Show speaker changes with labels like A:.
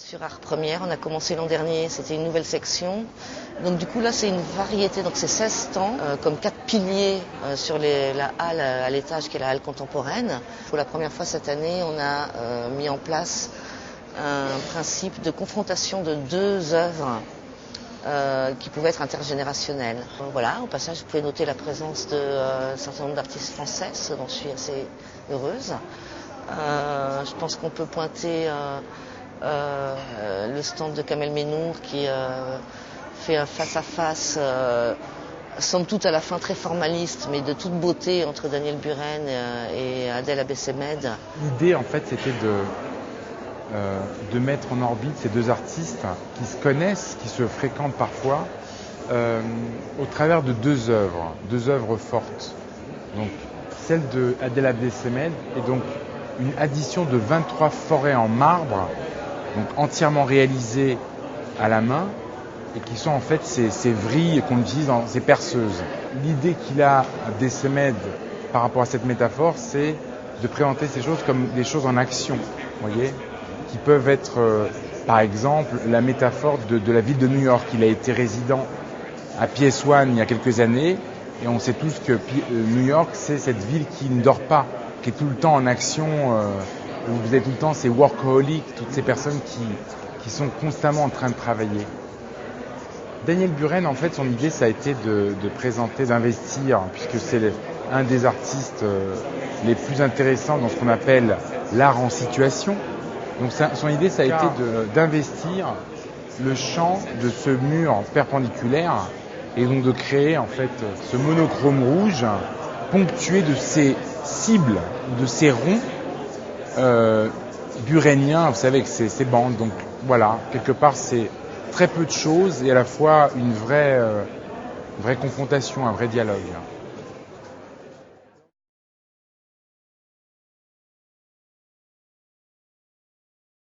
A: Sur Art Première, on a commencé l'an dernier, c'était une nouvelle section. Donc du coup là c'est une variété, donc c'est 16 stands, comme 4 piliers sur la halle à l'étage qui est la halle contemporaine. Pour la première fois cette année, on a mis en place un principe de confrontation de 2 œuvres qui pouvaient être intergénérationnelles. Voilà, au passage vous pouvez noter la présence d'un certain nombre d'artistes français, ce dont je suis assez heureuse. Je pense qu'on peut pointer le stand de Kamel Ménour qui fait un face-à-face, somme toute à la fin très formaliste, mais de toute beauté entre Daniel Buren et Adèle Abessemed.
B: L'idée en fait c'était de mettre en orbite ces 2 artistes qui se connaissent, qui se fréquentent parfois, au travers de 2 œuvres fortes. Donc celle de Adèle Abessemed est donc une addition de 23 forêts en marbre, donc entièrement réalisées à la main, et qui sont en fait ces vrilles qu'on utilise dans ces perceuses. L'idée qu'il a Abessemed par rapport à cette métaphore, c'est de présenter ces choses comme des choses en action, voyez, qui peuvent être, par exemple, la métaphore de la ville de New York. Il a été résident à PS1 il y a quelques années, et on sait tous que New York, c'est cette ville qui ne dort pas, qui est tout le temps en action, où vous avez tout le temps ces workaholics, toutes ces personnes qui sont constamment en train de travailler. Daniel Buren, en fait, son idée, ça a été de présenter, d'investir, puisque c'est un des artistes les plus intéressants dans ce qu'on appelle l'art en situation. Donc son idée, ça a été d'investir le champ de ce mur perpendiculaire et donc de créer en fait ce monochrome rouge ponctué de ces cibles, de ces ronds buréniens, vous savez, avec ces bandes. Donc voilà, quelque part c'est très peu de choses et à la fois une vraie confrontation, un vrai dialogue.